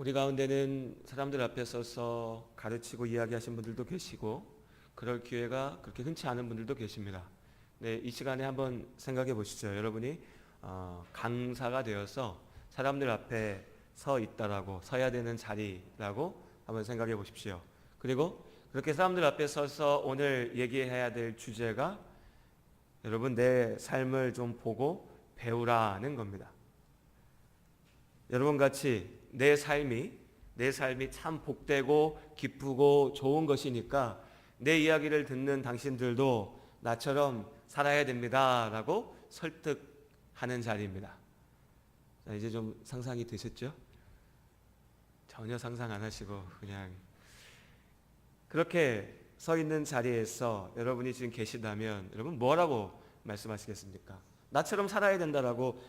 우리 가운데는 사람들 앞에 서서 가르치고 이야기하신 분들도 계시고 그럴 기회가 그렇게 흔치 않은 분들도 계십니다. 네, 이 시간에 한번 생각해 보시죠. 여러분이 강사가 되어서 사람들 앞에 서야 되는 자리라고 한번 생각해 보십시오. 그리고 그렇게 사람들 앞에 서서 오늘 얘기해야 될 주제가 여러분 내 삶을 좀 보고 배우라는 겁니다. 여러분 같이 내 삶이 참 복되고 기쁘고 좋은 것이니까 내 이야기를 듣는 당신들도 나처럼 살아야 됩니다라고 설득하는 자리입니다. 자, 이제 좀 상상이 되셨죠? 전혀 상상 안 하시고 그냥 그렇게 서 있는 자리에서 여러분이 지금 계시다면 여러분 뭐라고 말씀하시겠습니까? 나처럼 살아야 된다라고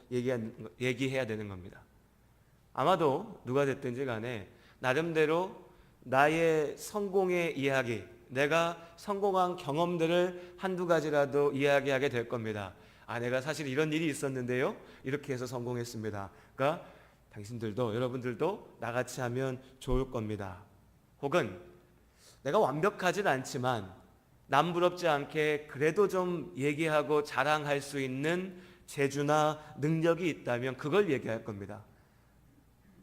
얘기해야 되는 겁니다. 아마도 누가 됐든지 간에 나름대로 나의 성공의 이야기, 내가 성공한 경험들을 한두 가지라도 이야기하게 될 겁니다. 내가 사실 이런 일이 있었는데요, 이렇게 해서 성공했습니다. 그러니까 당신들도, 여러분들도 나같이 하면 좋을 겁니다. 혹은 내가 완벽하진 않지만 남부럽지 않게 그래도 좀 얘기하고 자랑할 수 있는 재주나 능력이 있다면 그걸 얘기할 겁니다.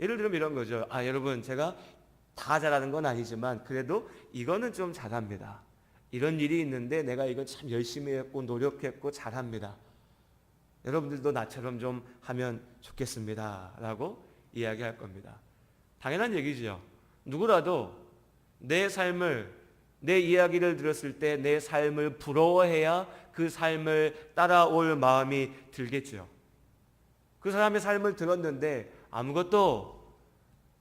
예를 들면 이런 거죠. 여러분 제가 다 잘하는 건 아니지만 그래도 이거는 좀 잘합니다. 이런 일이 있는데 내가 이거 참 열심히 했고 노력했고 잘합니다. 여러분들도 나처럼 좀 하면 좋겠습니다 라고 이야기할 겁니다. 당연한 얘기죠. 누구라도 내 이야기를 들었을 때 내 삶을 부러워해야 그 삶을 따라올 마음이 들겠죠. 그 사람의 삶을 들었는데 아무것도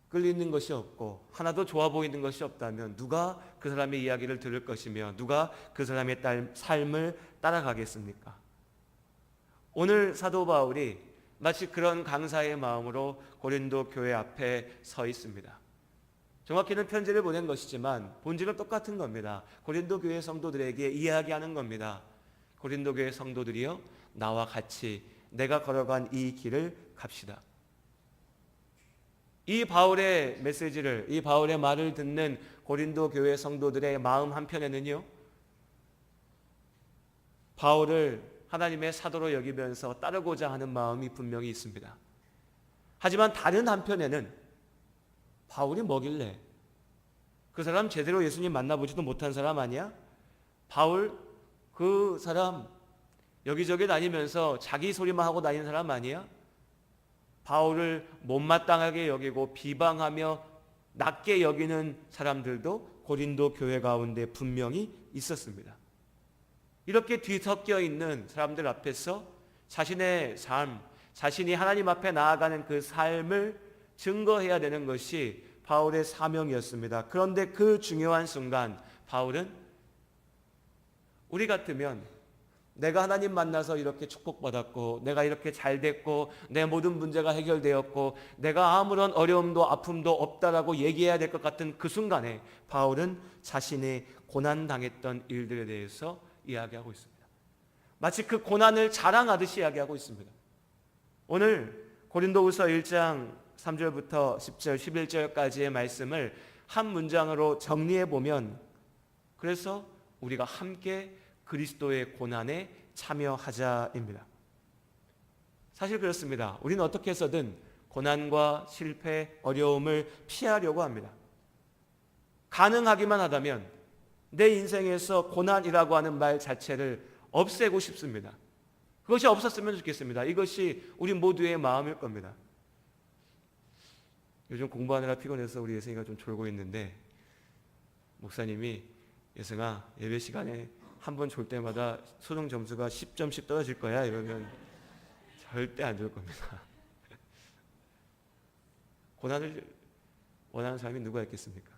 끌리는 것이 없고 하나도 좋아 보이는 것이 없다면 누가 그 사람의 이야기를 들을 것이며 누가 그 사람의 삶을 따라가겠습니까? 오늘 사도 바울이 마치 그런 강사의 마음으로 고린도 교회 앞에 서 있습니다. 정확히는 편지를 보낸 것이지만 본질은 똑같은 겁니다. 고린도 교회 성도들에게 이야기하는 겁니다. 고린도 교회 성도들이여, 나와 같이 내가 걸어간 이 길을 갑시다. 이 바울의 메시지를, 이 바울의 말을 듣는 고린도 교회 성도들의 마음 한편에는요, 바울을 하나님의 사도로 여기면서 따르고자 하는 마음이 분명히 있습니다. 하지만 다른 한편에는 바울이 뭐길래, 그 사람 제대로 예수님 만나보지도 못한 사람 아니야? 바울 그 사람 여기저기 다니면서 자기 소리만 하고 다니는 사람 아니야? 바울을 못마땅하게 여기고 비방하며 낮게 여기는 사람들도 고린도 교회 가운데 분명히 있었습니다. 이렇게 뒤섞여 있는 사람들 앞에서 자신의 삶, 자신이 하나님 앞에 나아가는 그 삶을 증거해야 되는 것이 바울의 사명이었습니다. 그런데 그 중요한 순간 바울은 우리 같으면 내가 하나님 만나서 이렇게 축복받았고 내가 이렇게 잘 됐고 내 모든 문제가 해결되었고 내가 아무런 어려움도 아픔도 없다라고 얘기해야 될 것 같은 그 순간에 바울은 자신의 고난당했던 일들에 대해서 이야기하고 있습니다. 마치 그 고난을 자랑하듯이 이야기하고 있습니다. 오늘 고린도후서 1장 3절부터 10절, 11절까지의 말씀을 한 문장으로 정리해 보면, 그래서 우리가 함께 그리스도의 고난에 참여하자입니다. 사실 그렇습니다. 우리는 어떻게 해서든 고난과 실패, 어려움을 피하려고 합니다. 가능하기만 하다면 내 인생에서 고난이라고 하는 말 자체를 없애고 싶습니다. 그것이 없었으면 좋겠습니다. 이것이 우리 모두의 마음일 겁니다. 요즘 공부하느라 피곤해서 우리 예승이가 좀 졸고 있는데 목사님이 예승아 예배 시간에 한 번 졸 때마다 수능 점수가 10점씩 떨어질 거야 이러면 절대 안 좋을 겁니다. 고난을 원하는 사람이 누가 있겠습니까?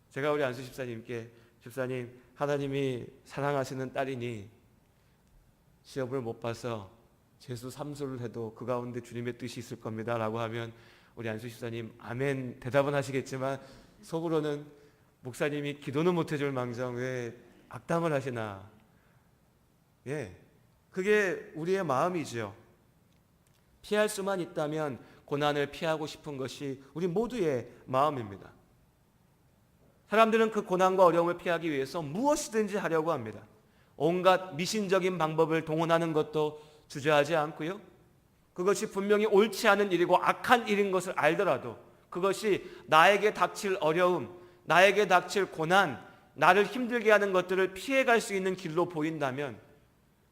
제가 우리 안수 집사님께, 집사님 하나님이 사랑하시는 딸이니 시험을 못 봐서 재수 3수를 해도 그 가운데 주님의 뜻이 있을 겁니다 라고 하면 우리 안수 집사님 아멘 대답은 하시겠지만 속으로는 목사님이 기도는 못해줄 망정 왜 악담을 하시나. 그게 우리의 마음이죠. 피할 수만 있다면 고난을 피하고 싶은 것이 우리 모두의 마음입니다. 사람들은 그 고난과 어려움을 피하기 위해서 무엇이든지 하려고 합니다. 온갖 미신적인 방법을 동원하는 것도 주저하지 않고요. 그것이 분명히 옳지 않은 일이고 악한 일인 것을 알더라도 그것이 나에게 닥칠 어려움, 나에게 닥칠 고난, 나를 힘들게 하는 것들을 피해갈 수 있는 길로 보인다면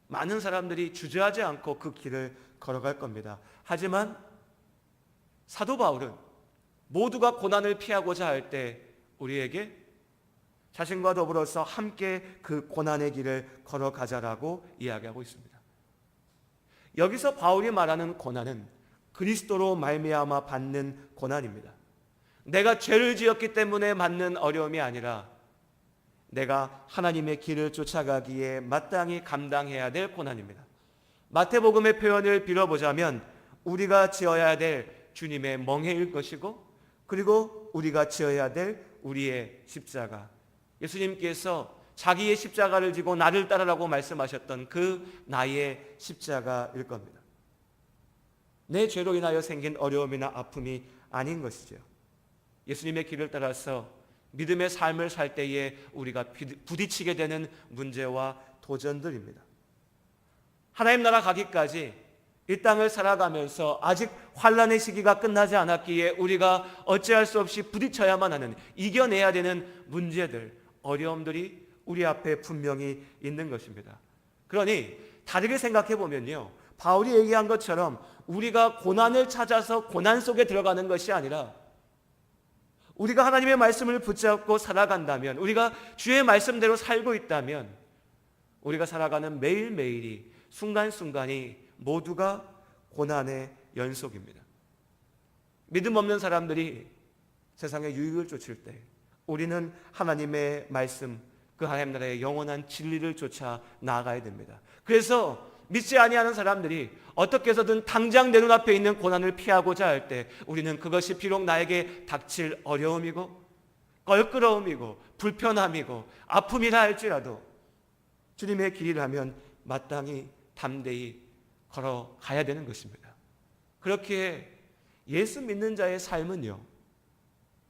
많은 사람들이 주저하지 않고 그 길을 걸어갈 겁니다. 하지만 사도 바울은 모두가 고난을 피하고자 할 때 우리에게 자신과 더불어서 함께 그 고난의 길을 걸어가자라고 이야기하고 있습니다. 여기서 바울이 말하는 고난은 그리스도로 말미암아 받는 고난입니다. 내가 죄를 지었기 때문에 받는 어려움이 아니라 내가 하나님의 길을 쫓아가기에 마땅히 감당해야 될 고난입니다. 마태복음의 표현을 빌어보자면 우리가 지어야 될 주님의 멍에일 것이고 그리고 우리가 지어야 될 우리의 십자가, 예수님께서 자기의 십자가를 지고 나를 따르라고 말씀하셨던 그 나의 십자가일 겁니다. 내 죄로 인하여 생긴 어려움이나 아픔이 아닌 것이죠. 예수님의 길을 따라서 믿음의 삶을 살 때에 우리가 부딪히게 되는 문제와 도전들입니다. 하나님 나라 가기까지 이 땅을 살아가면서 아직 환난의 시기가 끝나지 않았기에 우리가 어찌할 수 없이 부딪혀야만 하는, 이겨내야 되는 문제들, 어려움들이 우리 앞에 분명히 있는 것입니다. 그러니 다르게 생각해 보면요, 바울이 얘기한 것처럼 우리가 고난을 찾아서 고난 속에 들어가는 것이 아니라 우리가 하나님의 말씀을 붙잡고 살아간다면, 우리가 주의 말씀대로 살고 있다면 우리가 살아가는 매일매일이, 순간순간이 모두가 고난의 연속입니다. 믿음 없는 사람들이 세상의 유익을 쫓을 때 우리는 하나님의 말씀, 그 하나님 나라의 영원한 진리를 쫓아 나아가야 됩니다. 그래서 믿지 아니하는 사람들이 어떻게 해서든 당장 내 눈앞에 있는 고난을 피하고자 할 때 우리는 그것이 비록 나에게 닥칠 어려움이고 껄끄러움이고 불편함이고 아픔이라 할지라도 주님의 길이라면 마땅히 담대히 걸어가야 되는 것입니다. 그렇게 예수 믿는 자의 삶은요,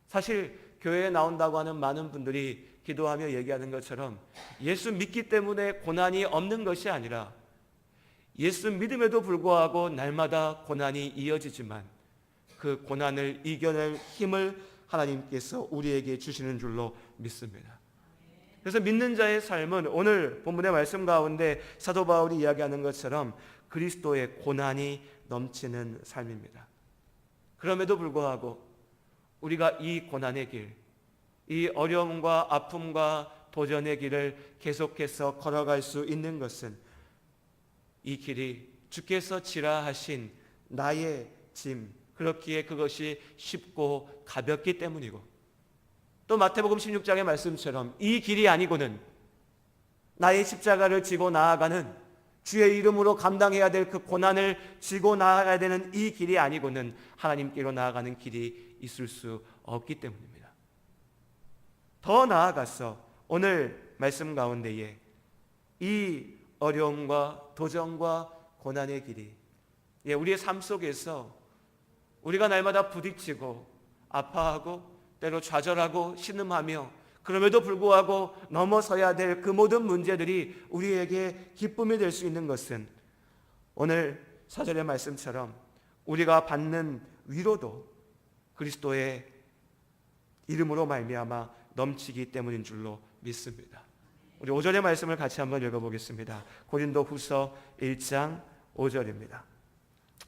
사실 교회에 나온다고 하는 많은 분들이 기도하며 얘기하는 것처럼 예수 믿기 때문에 고난이 없는 것이 아니라 예수 믿음에도 불구하고 날마다 고난이 이어지지만 그 고난을 이겨낼 힘을 하나님께서 우리에게 주시는 줄로 믿습니다. 그래서 믿는 자의 삶은 오늘 본문의 말씀 가운데 사도 바울이 이야기하는 것처럼 그리스도의 고난이 넘치는 삶입니다. 그럼에도 불구하고 우리가 이 고난의 길, 이 어려움과 아픔과 도전의 길을 계속해서 걸어갈 수 있는 것은 이 길이 주께서 지라 하신 나의 짐, 그렇기에 그것이 쉽고 가볍기 때문이고, 또 마태복음 16장의 말씀처럼 이 길이 아니고는 나의 십자가를 지고 나아가는, 주의 이름으로 감당해야 될 그 고난을 지고 나아가야 되는 이 길이 아니고는 하나님께로 나아가는 길이 있을 수 없기 때문입니다. 더 나아가서 오늘 말씀 가운데에 이 어려움과 도전과 고난의 길이 우리의 삶 속에서 우리가 날마다 부딪히고 아파하고 때로 좌절하고 신음하며 그럼에도 불구하고 넘어서야 될 그 모든 문제들이 우리에게 기쁨이 될 수 있는 것은 오늘 4절의 말씀처럼 우리가 받는 위로도 그리스도의 이름으로 말미암아 넘치기 때문인 줄로 믿습니다. 우리 5절의 말씀을 같이 한번 읽어보겠습니다. 고린도후서 1장 5절입니다.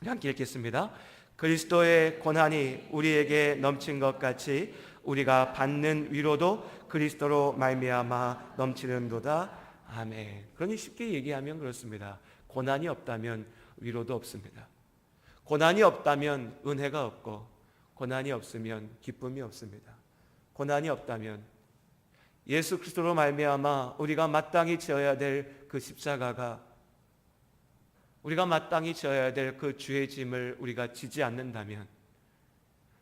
함께 읽겠습니다. 그리스도의 고난이 우리에게 넘친 것 같이 우리가 받는 위로도 그리스도로 말미암아 넘치는도다. 아멘. 그러니 쉽게 얘기하면 그렇습니다. 고난이 없다면 위로도 없습니다. 고난이 없다면 은혜가 없고, 고난이 없으면 기쁨이 없습니다. 고난이 없다면 예수 그리스도로 말미암아 우리가 마땅히 지어야 될 그 십자가가, 우리가 마땅히 지어야 될 그 주의 짐을 우리가 지지 않는다면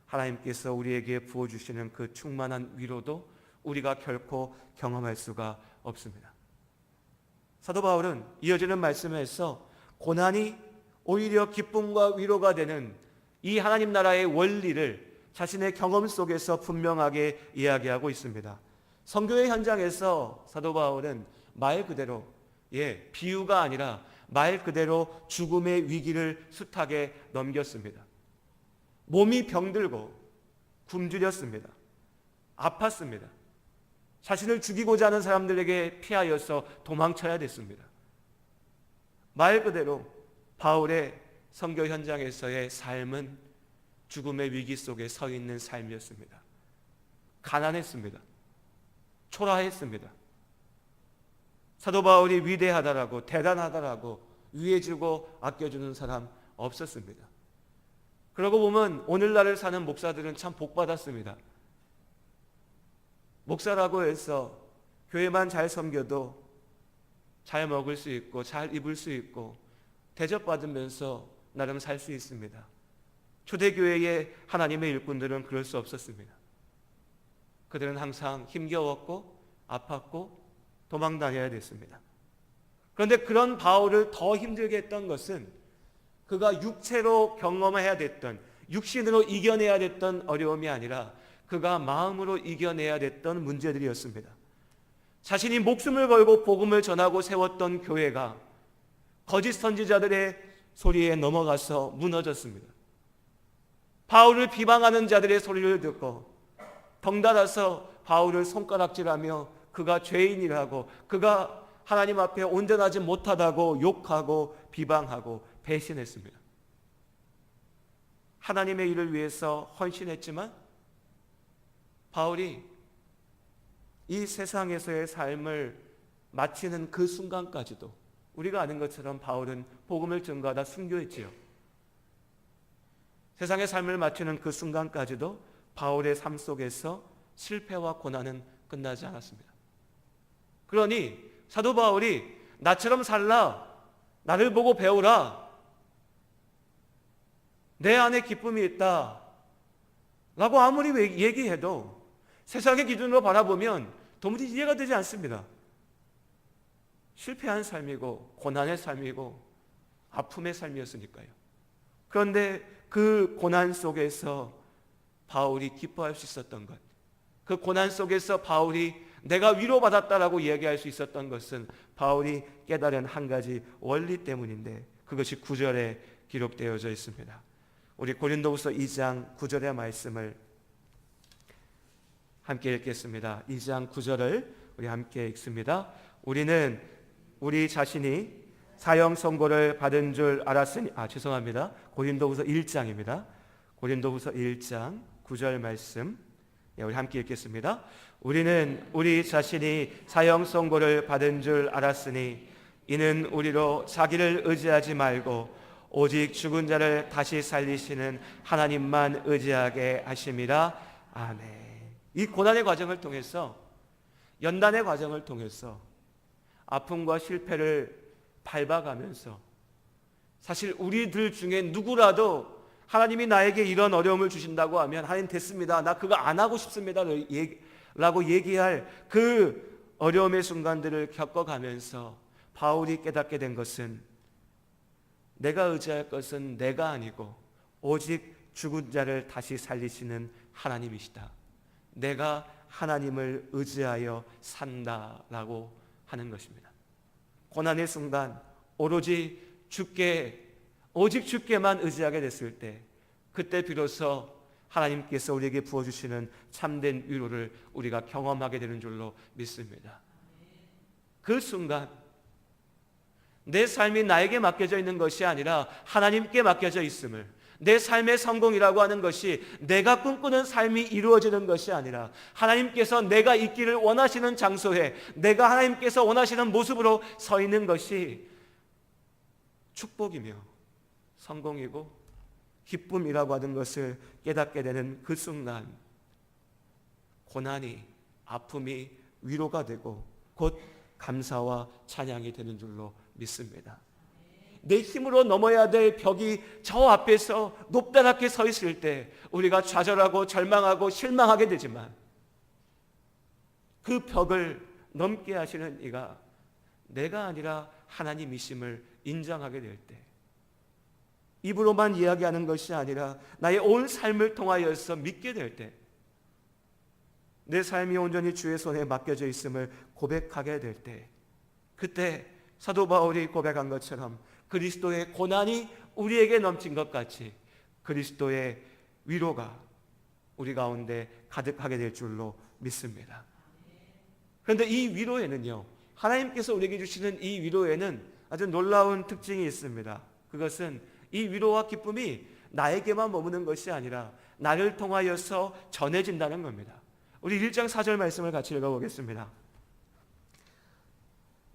하나님께서 우리에게 부어주시는 그 충만한 위로도 우리가 결코 경험할 수가 없습니다. 사도 바울은 이어지는 말씀에서 고난이 오히려 기쁨과 위로가 되는 이 하나님 나라의 원리를 자신의 경험 속에서 분명하게 이야기하고 있습니다. 선교의 현장에서 사도 바울은 말 그대로 비유가 아니라 말 그대로 죽음의 위기를 숱하게 넘겼습니다. 몸이 병들고 굶주렸습니다. 아팠습니다. 자신을 죽이고자 하는 사람들에게 피하여서 도망쳐야 됐습니다. 말 그대로 바울의 선교 현장에서의 삶은 죽음의 위기 속에 서 있는 삶이었습니다. 가난했습니다. 초라했습니다. 사도 바울이 위대하다라고 대단하다라고 위해주고 아껴주는 사람 없었습니다. 그러고 보면 오늘날을 사는 목사들은 참 복받았습니다. 목사라고 해서 교회만 잘 섬겨도 잘 먹을 수 있고 잘 입을 수 있고 대접받으면서 나름 살 수 있습니다. 초대교회의 하나님의 일꾼들은 그럴 수 없었습니다. 그들은 항상 힘겨웠고 아팠고 도망다녀야 됐습니다. 그런데 그런 바울을 더 힘들게 했던 것은 그가 육체로 경험해야 됐던, 육신으로 이겨내야 됐던 어려움이 아니라 그가 마음으로 이겨내야 됐던 문제들이었습니다. 자신이 목숨을 걸고 복음을 전하고 세웠던 교회가 거짓 선지자들의 소리에 넘어가서 무너졌습니다. 바울을 비방하는 자들의 소리를 듣고 덩달아서 바울을 손가락질하며 그가 죄인이라고, 그가 하나님 앞에 온전하지 못하다고 욕하고 비방하고 배신했습니다. 하나님의 일을 위해서 헌신했지만 바울이 이 세상에서의 삶을 마치는 그 순간까지도 우리가 아는 것처럼 바울은 복음을 전가하다 순교했지요. 세상의 삶을 마치는 그 순간까지도 바울의 삶 속에서 실패와 고난은 끝나지 않았습니다. 그러니 사도 바울이 나처럼 살라, 나를 보고 배우라, 내 안에 기쁨이 있다 라고 아무리 얘기해도 세상의 기준으로 바라보면 도무지 이해가 되지 않습니다. 실패한 삶이고 고난의 삶이고 아픔의 삶이었으니까요. 그런데 그 고난 속에서 바울이 기뻐할 수 있었던 것, 그 고난 속에서 바울이 내가 위로받았다라고 얘기할 수 있었던 것은 바울이 깨달은 한 가지 원리 때문인데 그것이 9절에 기록되어져 있습니다. 우리 고린도후서 2장 9절의 말씀을 함께 읽겠습니다. 2장 9절을 우리 함께 읽습니다. 우리는 우리 자신이 사형 선고를 받은 줄 알았으니 죄송합니다. 고린도후서 1장입니다. 고린도후서 1장 9절 말씀 우리 함께 읽겠습니다. 우리는 우리 자신이 사형 선고를 받은 줄 알았으니 이는 우리로 자기를 의지하지 말고 오직 죽은 자를 다시 살리시는 하나님만 의지하게 하심이라. 아멘. 이 고난의 과정을 통해서, 연단의 과정을 통해서 아픔과 실패를 밟아가면서 사실 우리들 중에 누구라도 하나님이 나에게 이런 어려움을 주신다고 하면 하나님 됐습니다, 나 그거 안 하고 싶습니다 라고 얘기할 그 어려움의 순간들을 겪어가면서 바울이 깨닫게 된 것은 내가 의지할 것은 내가 아니고 오직 죽은 자를 다시 살리시는 하나님이시다, 내가 하나님을 의지하여 산다라고 하는 것입니다. 고난의 순간 오로지 오직 주께만 의지하게 됐을 때, 그때 비로소 하나님께서 우리에게 부어주시는 참된 위로를 우리가 경험하게 되는 줄로 믿습니다. 그 순간 내 삶이 나에게 맡겨져 있는 것이 아니라 하나님께 맡겨져 있음을, 내 삶의 성공이라고 하는 것이 내가 꿈꾸는 삶이 이루어지는 것이 아니라 하나님께서 내가 있기를 원하시는 장소에 내가 하나님께서 원하시는 모습으로 서 있는 것이 축복이며 성공이고 기쁨이라고 하는 것을 깨닫게 되는 그 순간 고난이, 아픔이 위로가 되고 곧 감사와 찬양이 되는 줄로 믿습니다. 내 힘으로 넘어야 될 벽이 저 앞에서 높다랗게 서 있을 때 우리가 좌절하고 절망하고 실망하게 되지만 그 벽을 넘게 하시는 이가 내가 아니라 하나님이심을 인정하게 될 때 입으로만 이야기하는 것이 아니라 나의 온 삶을 통하여서 믿게 될 때, 내 삶이 온전히 주의 손에 맡겨져 있음을 고백하게 될 때, 그때 사도 바울이 고백한 것처럼 그리스도의 고난이 우리에게 넘친 것 같이 그리스도의 위로가 우리 가운데 가득하게 될 줄로 믿습니다. 그런데 이 위로에는요, 하나님께서 우리에게 주시는 이 위로에는 아주 놀라운 특징이 있습니다. 그것은 이 위로와 기쁨이 나에게만 머무는 것이 아니라 나를 통하여서 전해진다는 겁니다. 우리 1장 4절 말씀을 같이 읽어보겠습니다.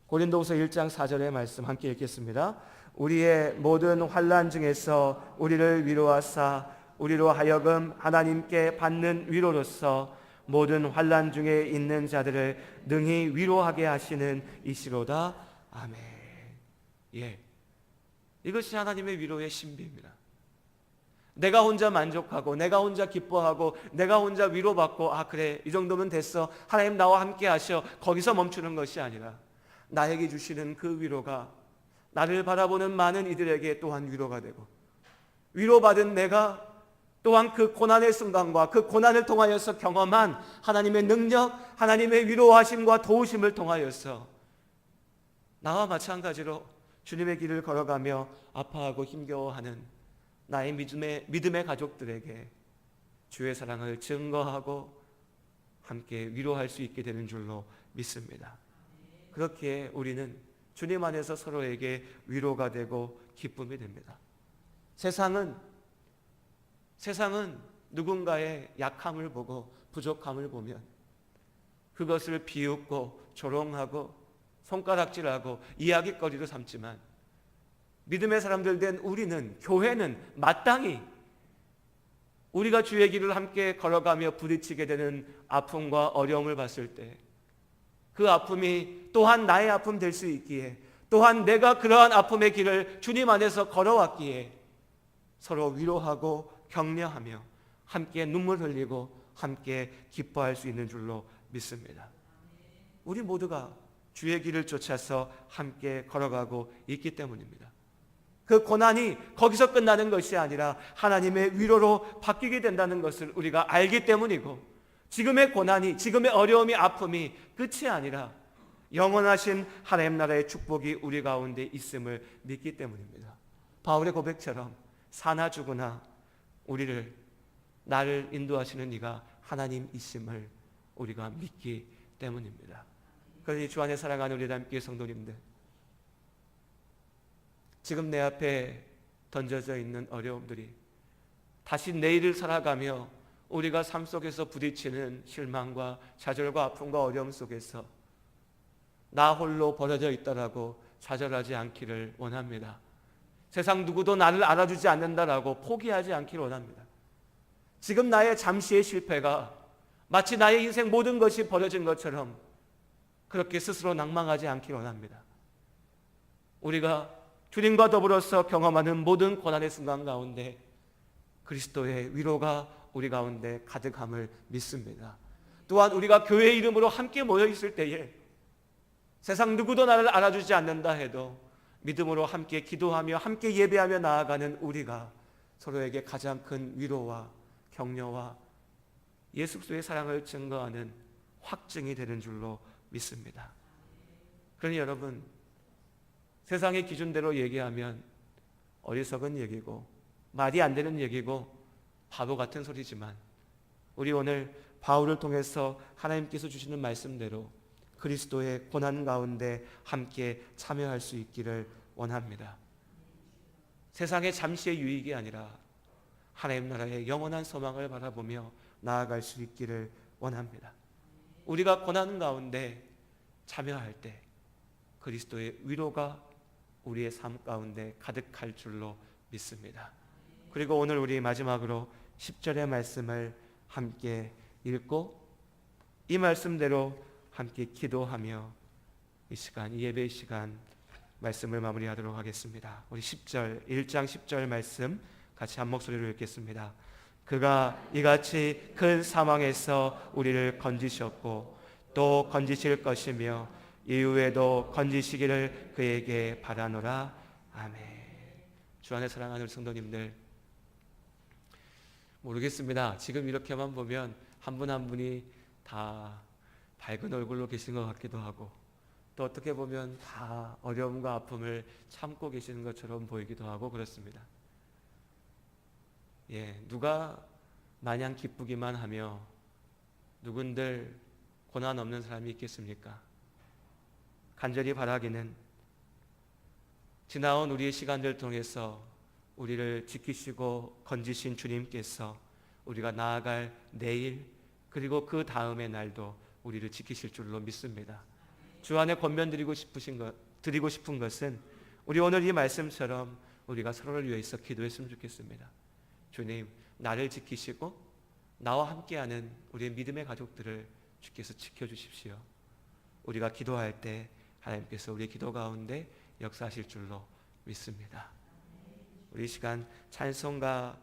고린도후서 1장 4절의 말씀 함께 읽겠습니다. 우리의 모든 환난 중에서 우리를 위로하사 우리로 하여금 하나님께 받는 위로로서 모든 환난 중에 있는 자들을 능히 위로하게 하시는 이시로다. 아멘. 예, 이것이 하나님의 위로의 신비입니다. 내가 혼자 만족하고 내가 혼자 기뻐하고 내가 혼자 위로받고 그래 이 정도면 됐어, 하나님 나와 함께 하셔, 거기서 멈추는 것이 아니라 나에게 주시는 그 위로가 나를 바라보는 많은 이들에게 또한 위로가 되고, 위로받은 내가 또한 그 고난의 순간과 그 고난을 통하여서 경험한 하나님의 능력, 하나님의 위로하심과 도우심을 통하여서 나와 마찬가지로 주님의 길을 걸어가며 아파하고 힘겨워하는 나의 믿음의 가족들에게 주의 사랑을 증거하고 함께 위로할 수 있게 되는 줄로 믿습니다. 그렇게 우리는 주님 안에서 서로에게 위로가 되고 기쁨이 됩니다. 세상은 누군가의 약함을 보고 부족함을 보면 그것을 비웃고 조롱하고 손가락질하고 이야기거리로 삼지만, 믿음의 사람들 된 우리는, 교회는 마땅히 우리가 주의 길을 함께 걸어가며 부딪히게 되는 아픔과 어려움을 봤을 때 그 아픔이 또한 나의 아픔 될 수 있기에, 또한 내가 그러한 아픔의 길을 주님 안에서 걸어왔기에 서로 위로하고 격려하며 함께 눈물 흘리고 함께 기뻐할 수 있는 줄로 믿습니다. 우리 모두가 주의 길을 쫓아서 함께 걸어가고 있기 때문입니다. 그 고난이 거기서 끝나는 것이 아니라 하나님의 위로로 바뀌게 된다는 것을 우리가 알기 때문이고, 지금의 고난이, 지금의 어려움이, 아픔이 끝이 아니라 영원하신 하나님 나라의 축복이 우리 가운데 있음을 믿기 때문입니다. 바울의 고백처럼 사나 죽으나 나를 인도하시는 이가 하나님이심을 우리가 믿기 때문입니다. 그러니 주 안에 사랑하는 우리 함께 성도님들, 지금 내 앞에 던져져 있는 어려움들이 다시 내일을 살아가며 우리가 삶 속에서 부딪히는 실망과 좌절과 아픔과 어려움 속에서 나 홀로 버려져 있다라고 좌절하지 않기를 원합니다. 세상 누구도 나를 알아주지 않는다라고 포기하지 않기를 원합니다. 지금 나의 잠시의 실패가 마치 나의 인생 모든 것이 버려진 것처럼 그렇게 스스로 낭망하지 않기를 원합니다. 우리가 주님과 더불어서 경험하는 모든 고난의 순간 가운데 그리스도의 위로가 우리 가운데 가득함을 믿습니다. 또한 우리가 교회의 이름으로 함께 모여 있을 때에 세상 누구도 나를 알아주지 않는다 해도 믿음으로 함께 기도하며 함께 예배하며 나아가는 우리가 서로에게 가장 큰 위로와 격려와 예수 그리스도의 사랑을 증거하는 확증이 되는 줄로 믿습니다. 그러니 여러분, 세상의 기준대로 얘기하면 어리석은 얘기고 말이 안 되는 얘기고 바보 같은 소리지만, 우리 오늘 바울을 통해서 하나님께서 주시는 말씀대로 그리스도의 고난 가운데 함께 참여할 수 있기를 원합니다. 세상의 잠시의 유익이 아니라 하나님 나라의 영원한 소망을 바라보며 나아갈 수 있기를 원합니다. 우리가 고난 가운데 참여할 때 그리스도의 위로가 우리의 삶 가운데 가득할 줄로 믿습니다. 그리고 오늘 우리 마지막으로 10절의 말씀을 함께 읽고 이 말씀대로 함께 기도하며 이 시간, 이 예배 시간 말씀을 마무리하도록 하겠습니다. 우리 1장 10절 말씀 같이 한 목소리로 읽겠습니다. 그가 이같이 큰 사망에서 우리를 건지셨고 또 건지실 것이며 이후에도 건지시기를 그에게 바라노라. 아멘. 주 안에 사랑하는 성도님들, 모르겠습니다. 지금 이렇게만 보면 한 분 한 분이 다 밝은 얼굴로 계신 것 같기도 하고, 또 어떻게 보면 다 어려움과 아픔을 참고 계시는 것처럼 보이기도 하고 그렇습니다. 누가 마냥 기쁘기만 하며 누군들 고난 없는 사람이 있겠습니까? 간절히 바라기는 지나온 우리의 시간들 통해서 우리를 지키시고 건지신 주님께서 우리가 나아갈 내일 그리고 그 다음의 날도 우리를 지키실 줄로 믿습니다. 주 안에 권면 드리고 싶은 것은 우리 오늘 이 말씀처럼 우리가 서로를 위해서 기도했으면 좋겠습니다. 주님, 나를 지키시고 나와 함께하는 우리의 믿음의 가족들을 주께서 지켜주십시오. 우리가 기도할 때 하나님께서 우리의 기도 가운데 역사하실 줄로 믿습니다. 우리 시간 찬송가